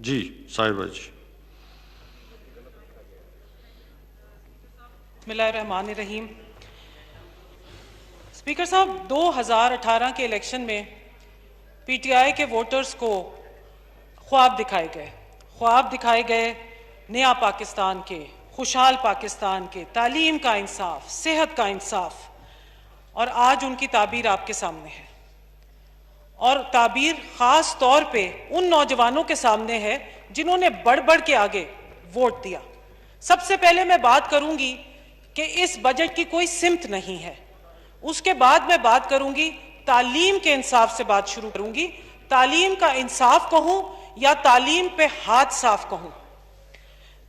جی صاحبہ جی. بسم اللہ الرحمن الرحیم. اسپیکر صاحب، 2018 کے الیکشن میں پی ٹی آئی کے ووٹرز کو خواب دکھائے گئے نیا پاکستان کے، خوشحال پاکستان کے، تعلیم کا انصاف، صحت کا انصاف، اور آج ان کی تعبیر آپ کے سامنے ہے. اور تعبیر خاص طور پہ ان نوجوانوں کے سامنے ہے جنہوں نے بڑھ کے آگے ووٹ دیا. سب سے پہلے میں بات کروں گی کہ اس بجٹ کی کوئی سمت نہیں ہے. اس کے بعد میں بات کروں گی تعلیم کے انصاف سے، بات شروع کروں گی. تعلیم کا انصاف کہوں یا تعلیم پہ ہاتھ صاف کہوں.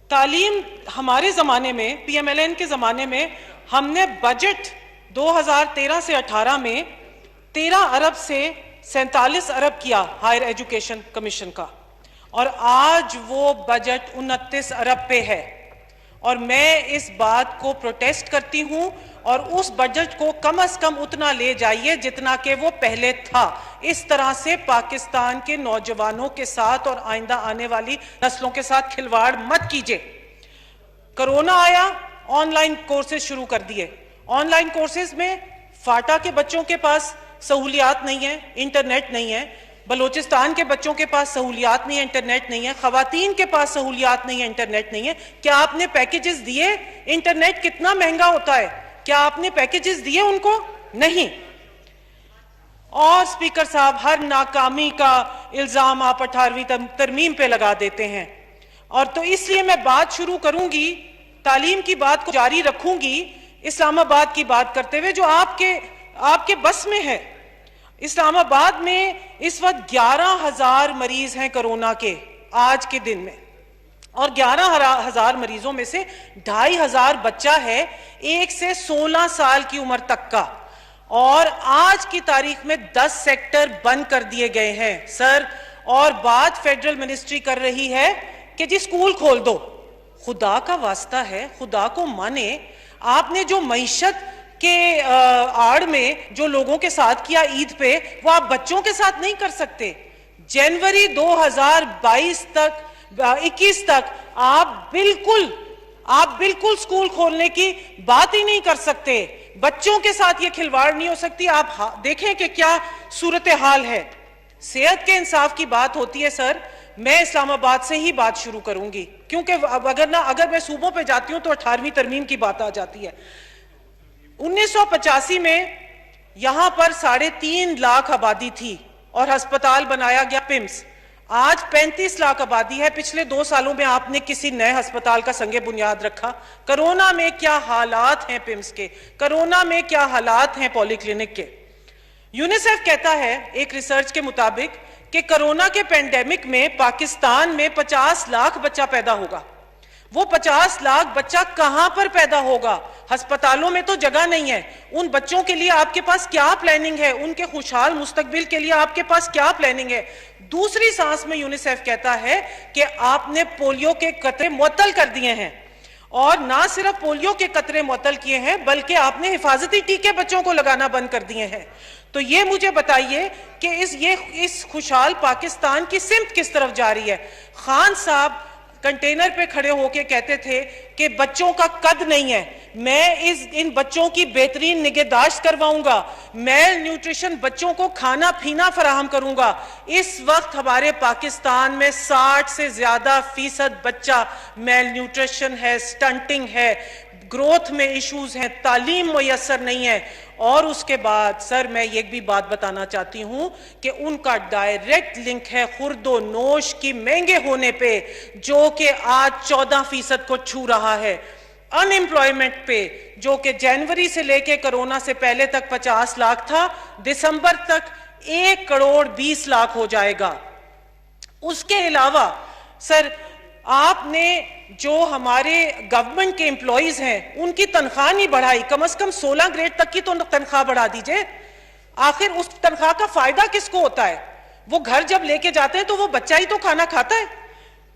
تعلیم ہمارے زمانے میں، پی ایم ایل این کے زمانے میں، ہم نے بجٹ 2013 سے 18 میں 13 ارب سے 47 ارب کیا ہائر ایجوکیشن کمیشن کا، اور آج وہ بجٹ 29 ارب پہ ہے. اور میں اس بات کو پروٹیسٹ کرتی ہوں، اور اس بجٹ کو کم از کم اتنا لے جائیے جتنا کہ وہ پہلے تھا. اس طرح سے پاکستان کے نوجوانوں کے ساتھ اور آئندہ آنے والی نسلوں کے ساتھ کھلواڑ مت کیجیے. کرونا آیا، آن لائن کورسز شروع کر دیے. آن لائن کورسز میں فاٹا کے بچوں کے پاس سہولیات نہیں ہیں، انٹرنیٹ نہیں ہے. بلوچستان کے بچوں کے پاس سہولیات نہیں ہے، انٹرنیٹ نہیں ہے. خواتین کے پاس سہولیات نہیں ہے، انٹرنیٹ نہیں ہے. کیا آپ نے پیکیجز دیے؟ انٹرنیٹ کتنا مہنگا ہوتا ہے. کیا آپ نے پیکیجز دیے ان کو؟ نہیں. اور اسپیکر صاحب، ہر ناکامی کا الزام آپ 18ویں ترمیم پہ لگا دیتے ہیں. اور تو اس لیے میں بات شروع کروں گی، تعلیم کی بات کو جاری رکھوں گی اسلام آباد کی بات کرتے ہوئے، جو آپ کے بس میں ہے. اسلام آباد میں اس وقت 11,000 مریض ہیں کرونا کے آج کے دن میں، اور 11,000 مریضوں میں سے 2,500 بچہ ہے 1 سے 16 سال کی عمر تک کا. اور آج کی تاریخ میں 10 سیکٹر بند کر دیے گئے ہیں سر. اور بات فیڈرل منسٹری کر رہی ہے کہ جی اسکول کھول دو. خدا کا واسطہ ہے، خدا کو مانے. آپ نے جو معیشت کے آڑ میں جو لوگوں کے ساتھ کیا عید پہ، وہ آپ بچوں کے ساتھ نہیں کر سکتے. جنوری 2022 تک 21 تک آپ بالکل سکول کھولنے کی بات ہی نہیں کر سکتے. بچوں کے ساتھ یہ کھلواڑ نہیں ہو سکتی. آپ دیکھیں کہ کیا صورتحال ہے. صحت کے انصاف کی بات ہوتی ہے سر، میں اسلام آباد سے ہی بات شروع کروں گی، کیونکہ اگر میں صوبوں پہ جاتی ہوں تو 18ویں ترمیم کی بات آ جاتی ہے. 1985 میں یہاں پر 3.5 لاکھ آبادی تھی اور ہسپتال بنایا گیا پمس. آج 35 لاکھ آبادی ہے. پچھلے 2 سالوں میں آپ نے کسی نئے ہسپتال کا سنگ بنیاد رکھا؟ کرونا میں کیا حالات ہیں پمس کے، کرونا میں کیا حالات ہیں پولی کلینک کے. یونیسیف کہتا ہے ایک ریسرچ کے مطابق کہ کرونا کے پینڈیمک میں پاکستان میں 50 لاکھ بچہ پیدا ہوگا. وہ 50 لاکھ بچہ کہاں پر پیدا ہوگا؟ ہسپتالوں میں تو جگہ نہیں ہے. ان بچوں کے لیے آپ کے پاس کیا پلاننگ ہے؟ ان کے خوشحال مستقبل کے لیے آپ کے پاس کیا پلاننگ ہے؟ دوسری سانس میں یونیسیف کہتا ہے کہ آپ نے پولیو کے قطرے معطل کر دیے ہیں. اور نہ صرف پولیو کے قطرے معطل کیے ہیں بلکہ آپ نے حفاظتی ٹیکے بچوں کو لگانا بند کر دیے ہیں. تو یہ مجھے بتائیے کہ اس خوشحال پاکستان کی سمت کس طرف جا رہی ہے؟ خان صاحب کنٹینر پہ کھڑے ہو کے کہتے تھے کہ بچوں کا قد نہیں ہے. میں ان بچوں کی بہترین نگہداشت کرواؤں گا، میل نیوٹریشن بچوں کو کھانا پینا فراہم کروں گا. اس وقت ہمارے پاکستان میں 60 سے زیادہ فیصد بچہ میل نیوٹریشن ہے، سٹنٹنگ ہے، گروتھ میں ایشوز ہیں، تعلیم میسر نہیں ہے. اور اس کے بعد سر میں یہ بھی بات بتانا چاہتی ہوں کہ ان کا ڈائریکٹ لنک ہے خورد و نوش کی مہنگے ہونے پہ، جو کہ آج 14% کو چھو رہا ہے. ان امپلائمنٹ پہ جو کہ جنوری سے لے کے کرونا سے پہلے تک 50 لاکھ تھا، دسمبر تک 1,20,00,000 ہو جائے گا. اس کے علاوہ سر آپ نے جو ہمارے گورنمنٹ کے امپلائیز ہیں ان کی تنخواہ نہیں بڑھائی. کم از کم 16 گریڈ تک کی تو تنخواہ بڑھا دیجئے. آخر اس تنخواہ کا فائدہ کس کو ہوتا ہے؟ وہ گھر جب لے کے جاتے ہیں تو وہ بچہ ہی تو کھانا کھاتا ہے.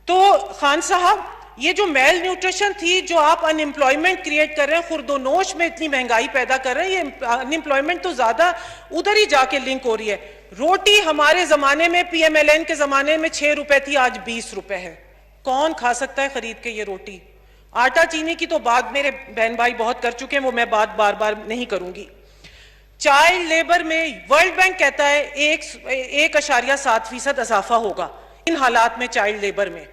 تو خان صاحب، یہ جو میل نیوٹریشن تھی، جو آپ ان امپلائمنٹ کریٹ کر رہے ہیں، خورد و نوش میں اتنی مہنگائی پیدا کر رہے ہیں، یہ ان امپلائمنٹ تو زیادہ ادھر ہی جا کے لنک ہو رہی ہے. روٹی ہمارے زمانے میں پی ایم ایل این کے زمانے میں 6 روپے تھی, آج 20 روپے ہے. کون کھا سکتا ہے خرید کے یہ روٹی؟ آٹا چینی کی تو بات میرے بہن بھائی بہت کر چکے ہیں, وہ میں بات بار بار نہیں کروں گی. چائلڈ لیبر میں ورلڈ بینک کہتا ہے 1.7% اضافہ ہوگا ان حالات میں چائلڈ لیبر میں.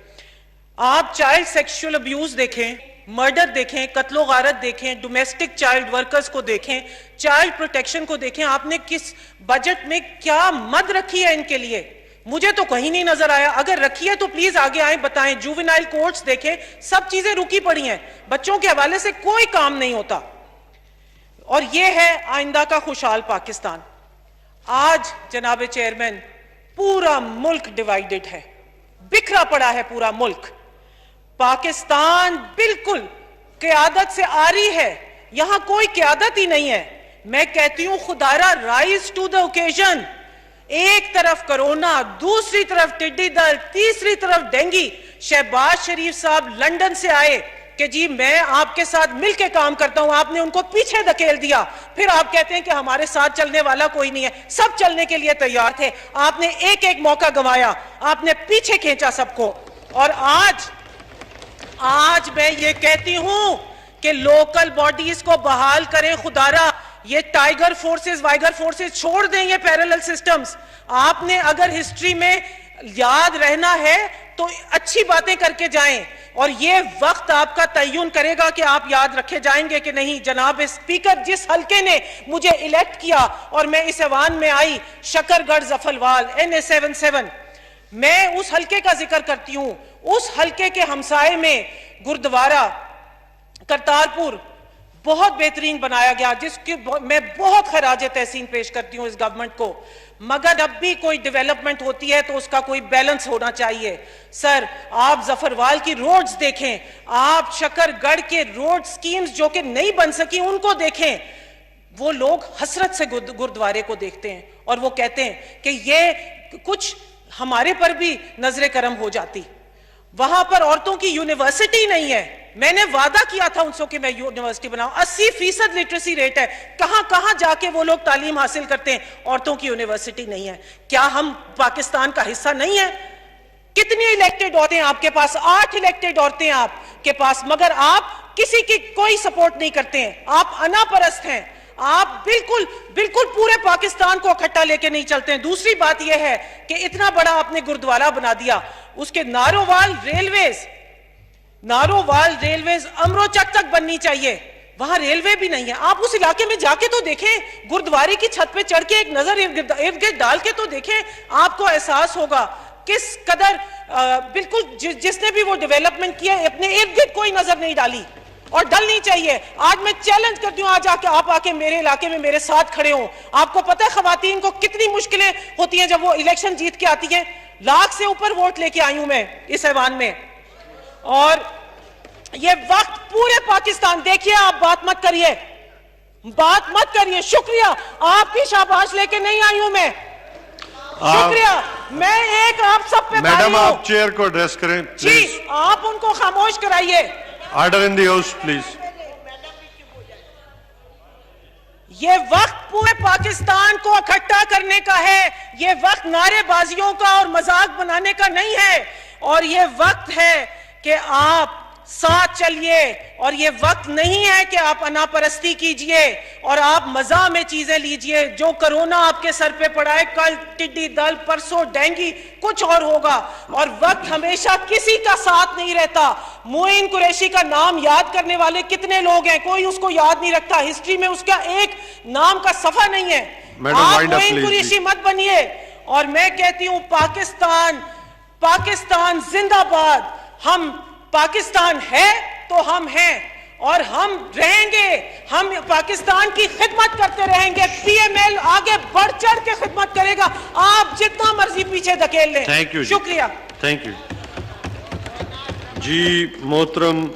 آپ چائلڈ سیکشل ابیوز دیکھیں, مرڈر دیکھیں, قتل و غارت دیکھیں, ڈومیسٹک چائلڈ ورکرز کو دیکھیں, چائلڈ پروٹیکشن کو دیکھیں. آپ نے کس بجٹ میں کیا مد رکھی ہے ان کے لیے؟ مجھے تو کہیں نہیں نظر آیا. اگر رکھی ہے تو پلیز آگے آئیں بتائیں. جوونائل کورٹس دیکھیں, سب چیزیں رکی پڑی ہیں, بچوں کے حوالے سے کوئی کام نہیں ہوتا. اور یہ ہے آئندہ کا خوشحال پاکستان. آج جناب چیئرمین پورا ملک ڈیوائیڈڈ ہے, بکھرا پڑا ہے پورا ملک. پاکستان بالکل قیادت سے آری ہے, یہاں کوئی قیادت ہی نہیں ہے. میں کہتی ہوں خدارا رائز ٹو دا اوکیزن. ایک طرف کرونا, دوسری طرف ٹڈی دل, تیسری طرف ڈینگی. شہباز شریف صاحب لندن سے آئے کہ جی میں آپ کے ساتھ مل کے کام کرتا ہوں, آپ نے ان کو پیچھے دھکیل دیا. پھر آپ کہتے ہیں کہ ہمارے ساتھ چلنے والا کوئی نہیں ہے. سب چلنے کے لیے تیار تھے, آپ نے ایک ایک موقع گنوایا, آپ نے پیچھے کھینچا سب کو. اور آج میں یہ کہتی ہوں کہ لوکل باڈیز کو بحال کریں خدارا. یہ ٹائیگر فورسز وائگر فورسز چھوڑ دیں, یہ پیرالل سسٹمز. آپ نے اگر ہسٹری میں یاد رہنا ہے تو اچھی باتیں کر کے جائیں, اور یہ وقت آپ کا تعین کرے گا کہ آپ یاد رکھے جائیں گے کہ نہیں. جناب اسپیکر, جس حلقے نے مجھے الیکٹ کیا اور میں اس ایوان میں آئی, شکر گڑھ ظفروال NA77, میں اس حلقے کا ذکر کرتی ہوں. اس حلقے کے ہمسائے میں گردوارہ کرتارپور بہت بہترین بنایا گیا, جس کی میں بہت خراج تحسین پیش کرتی ہوں اس گورنمنٹ کو. مگر اب بھی کوئی ڈیولپمنٹ ہوتی ہے تو اس کا کوئی بیلنس ہونا چاہیے. سر, آپ ظفروال کی روڈز دیکھیں, آپ شکر گڑھ کے روڈ سکیمز جو کہ نہیں بن سکی ان کو دیکھیں. وہ لوگ حسرت سے گردوارے کو دیکھتے ہیں اور وہ کہتے ہیں کہ یہ کچھ ہمارے پر بھی نظر کرم ہو جاتی. وہاں پر عورتوں کی یونیورسٹی نہیں ہے. میں نے وعدہ کیا تھا ان سے کہ میں یونیورسٹی بناؤں. 80% لٹریسی ریٹ ہے. کہاں کہاں جا کے وہ لوگ تعلیم حاصل کرتے ہیں, عورتوں کی یونیورسٹی نہیں ہے. کیا ہم پاکستان کا حصہ نہیں ہے؟ کتنی الیکٹڈ عورتیں آپ کے پاس, 8 الیکٹڈ عورتیں آپ کے پاس, مگر آپ کسی کی کوئی سپورٹ نہیں کرتے ہیں. آپ انا پرست ہیں. آپ بالکل پورے پاکستان کو اکٹھا لے کے نہیں چلتے ہیں. دوسری بات یہ ہے کہ اتنا بڑا آپ نے گردوارہ بنا دیا, اس کے نارووال ریلویز امروچک تک بننی چاہیے, وہاں ریلوے بھی نہیں ہے. آپ اس علاقے میں جا کے تو دیکھیں, گردوارے کی چھت پہ چڑھ کے ایک نظر ارد گرد ڈال کے تو دیکھیں, آپ کو احساس ہوگا کس قدر بالکل جس نے بھی وہ ڈیولپمنٹ کیا اپنے ارد گرد کوئی نظر نہیں ڈالی, اور ڈلنی چاہیے. آج میں چیلنج کرتی ہوں, آج آپ آ کے میرے علاقے میں میرے ساتھ کھڑے ہوں. آپ کو پتہ ہے خواتین کو کتنی مشکلیں ہوتی ہیں جب وہ الیکشن جیت کے آتی ہیں. 1 لاکھ سے اوپر ووٹ لے کے آئی ہوں میں اس ایوان میں. اور یہ وقت پورے پاکستان, دیکھیے آپ بات مت کریے. شکریہ, آپ کی شاباش لے کے نہیں آئی ہوں میں. شکریہ. میں ایک آپ سب پہ میڈم, آپ چیئر کو ایڈریس کریں جی, آپ ان کو خاموش کرائیے. Order in the house please. یہ وقت پورے پاکستان کو اکٹھا کرنے کا ہے. یہ وقت نعرے بازیوں کا اور مذاق بنانے کا نہیں ہے, اور یہ وقت ہے کہ آپ ساتھ چلیے, اور یہ وقت نہیں ہے کہ آپ انا پرستی کیجئے اور آپ مزاح میں چیزیں لیجئے. جو کرونا آپ کے سر پہ پڑا ہے, کل ٹڈی دل, پرسوں ڈینگی, کچھ اور ہوگا. اور وقت ہمیشہ کسی کا ساتھ نہیں رہتا. معین قریشی کا نام یاد کرنے والے کتنے لوگ ہیں, کوئی اس کو یاد نہیں رکھتا. ہسٹری میں اس کا ایک نام کا صفحہ نہیں ہے. آپ معین قریشی مت بنیے. اور میں کہتی ہوں پاکستان زندہ باد. ہم پاکستان ہے تو ہم ہیں اور ہم رہیں گے. ہم پاکستان کی خدمت کرتے رہیں گے. پی ایم ایل آگے بڑھ چڑھ کے خدمت کرے گا. آپ جتنا مرضی پیچھے دھکیل لیں. Thank you. شکریہ. تھینک یو جی. محترم